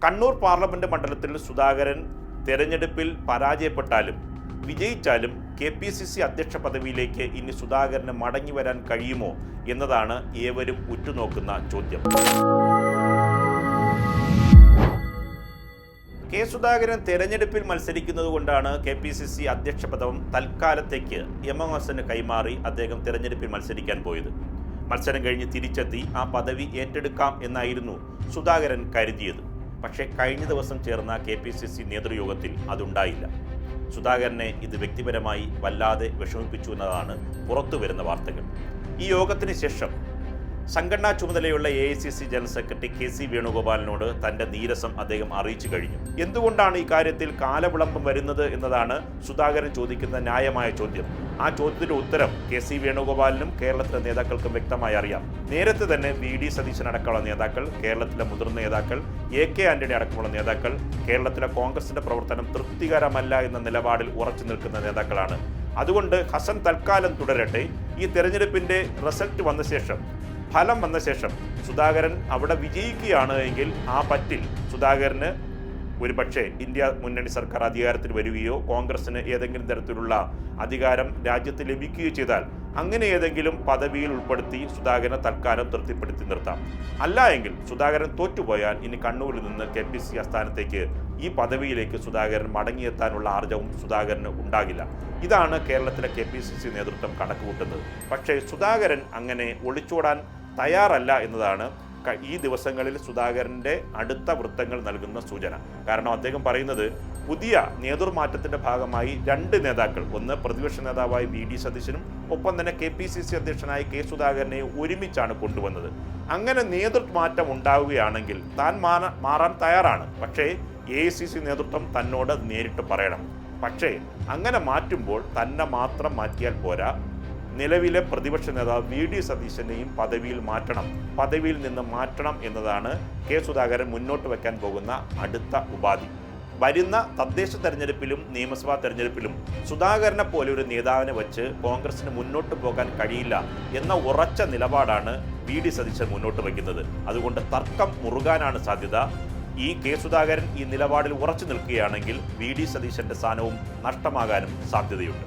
Kannur parliament മണ്ഡലത്തിൽ സുധാകരൻ തെരഞ്ഞെടുപ്പിൽ പരാജയപ്പെട്ടാലും വിജയിച്ചാലും KPCC അധ്യക്ഷ പദവിയിലേക്ക് ഇനി സുധാകരന് മടങ്ങി വരാൻ കഴിയുമോ എന്നതാണ് ഏവരും ഉറ്റുനോക്കുന്ന ചോദ്യം. സുധാകരൻ തെരഞ്ഞെടുപ്പിൽ മത്സരിക്കുന്നത് കൊണ്ടാണ് KPCC അധ്യക്ഷ പദം തൽക്കാലത്തേക്ക് M.M. ഹസന് കൈമാറി അദ്ദേഹം തെരഞ്ഞെടുപ്പിൽ മത്സരിക്കാൻ പോയത്. മത്സരം കഴിഞ്ഞ് തിരിച്ചെത്തി ആ പദവി ഏറ്റെടുക്കാം എന്നായിരുന്നു സുധാകരൻ കരുതിയത്. പക്ഷേ കഴിഞ്ഞ ദിവസം ചേർന്ന KPCC നേതൃയോഗത്തിൽ അതുണ്ടായില്ല. സുധാകരനെ ഇത് വ്യക്തിപരമായി വല്ലാതെ വിഷമിപ്പിച്ചു എന്നതാണ് പുറത്തു വരുന്ന വാർത്തകൾ. ഈ യോഗത്തിന് ശേഷം സംഘടനാ ചുമതലയുള്ള AICC ജനറൽ സെക്രട്ടറി KC വേണുഗോപാലിനോട് തൻ്റെ നീരസം അദ്ദേഹം അറിയിച്ചു കഴിഞ്ഞു. എന്തുകൊണ്ടാണ് ഈ കാര്യത്തിൽ കാലവിളംബം വരുന്നത് എന്നതാണ് സുധാകരൻ ചോദിക്കുന്ന ന്യായമായ ചോദ്യം. ആ ചോദ്യത്തിൻ്റെ ഉത്തരം KC വേണുഗോപാലിനും കേരളത്തിലെ നേതാക്കൾക്കും വ്യക്തമായി അറിയാം. നേരത്തെ തന്നെ VD സതീശൻ അടക്കമുള്ള നേതാക്കൾ, കേരളത്തിലെ മുതിർന്ന നേതാക്കൾ, AK ആന്റണി അടക്കമുള്ള നേതാക്കൾ കേരളത്തിലെ കോൺഗ്രസിന്റെ പ്രവർത്തനം തൃപ്തികരമല്ല എന്ന നിലപാടിൽ ഉറച്ചു നിൽക്കുന്ന നേതാക്കളാണ്. അതുകൊണ്ട് ഹസൻ തൽക്കാലം തുടരട്ടെ. ഈ തെരഞ്ഞെടുപ്പിൻ്റെ റിസൾട്ട് വന്ന ശേഷം, ഫലം വന്ന ശേഷം സുധാകരൻ അവിടെ വിജയിക്കുകയാണ് എങ്കിൽ ആ പറ്റിൽ സുധാകരന് ഒരുപക്ഷെ ഇന്ത്യ മുന്നണി സർക്കാർ അധികാരത്തിൽ വരികയോ കോൺഗ്രസിന് ഏതെങ്കിലും തരത്തിലുള്ള അധികാരം രാജ്യത്ത് ലഭിക്കുകയോ ചെയ്താൽ അങ്ങനെ ഏതെങ്കിലും പദവിയിൽ ഉൾപ്പെടുത്തി സുധാകരനെ തൽക്കാലം തൃപ്തിപ്പെടുത്തി നിർത്താം. അല്ല എങ്കിൽ സുധാകരൻ തോറ്റുപോയാൽ ഇനി കണ്ണൂരിൽ നിന്ന് KPCC ആസ്ഥാനത്തേക്ക് ഈ പദവിയിലേക്ക് സുധാകരൻ മടങ്ങിയെത്താനുള്ള ആർജവും സുധാകരന് ഉണ്ടാകില്ല. ഇതാണ് കേരളത്തിലെ KPCC നേതൃത്വം കണക്കുകൂട്ടുന്നത്. പക്ഷേ സുധാകരൻ അങ്ങനെ ഒളിച്ചോടാൻ തയ്യാറല്ല എന്നതാണ് ഈ ദിവസങ്ങളിൽ സുധാകരൻ്റെ അടുത്ത വൃത്തങ്ങൾ നൽകുന്ന സൂചന. കാരണം അദ്ദേഹം പറയുന്നത് പുതിയ നേതൃമാറ്റത്തിൻ്റെ ഭാഗമായി രണ്ട് നേതാക്കൾ, ഒന്ന് പ്രതിപക്ഷ നേതാവായി VD സതീശനും ഒപ്പം തന്നെ KPCC അധ്യക്ഷനായി K സുധാകരനെ ഒരുമിച്ചാണ് കൊണ്ടുവന്നത്. അങ്ങനെ നേതൃമാറ്റം ഉണ്ടാവുകയാണെങ്കിൽ താൻ മാറാൻ തയ്യാറാണ്. പക്ഷേ AICC നേതൃത്വം തന്നോട് നേരിട്ട് പറയണം. പക്ഷേ അങ്ങനെ മാറ്റുമ്പോൾ തന്നെ മാത്രം മാറ്റിയാൽ പോരാ, നിലവിലെ പ്രതിപക്ഷ നേതാവ് VD സതീശനെയും പദവിയിൽ നിന്ന് മാറ്റണം എന്നതാണ് K സുധാകരൻ മുന്നോട്ട് വയ്ക്കാൻ പോകുന്ന അടുത്ത ഉപാധി. വരുന്ന തദ്ദേശ തെരഞ്ഞെടുപ്പിലും നിയമസഭാ തെരഞ്ഞെടുപ്പിലും സുധാകരനെ പോലെ ഒരു നേതാവിനെ വെച്ച് കോൺഗ്രസിന് മുന്നോട്ട് പോകാൻ കഴിയില്ല എന്ന ഉറച്ച നിലപാടാണ് VD സതീശൻ മുന്നോട്ട് വയ്ക്കുന്നത്. അതുകൊണ്ട് തർക്കം മുറുകാനാണ് സാധ്യത. ഈ K സുധാകരൻ ഈ നിലപാടിൽ ഉറച്ചു നിൽക്കുകയാണെങ്കിൽ VD സതീശന്റെ സ്ഥാനവും നഷ്ടമാകാനും സാധ്യതയുണ്ട്.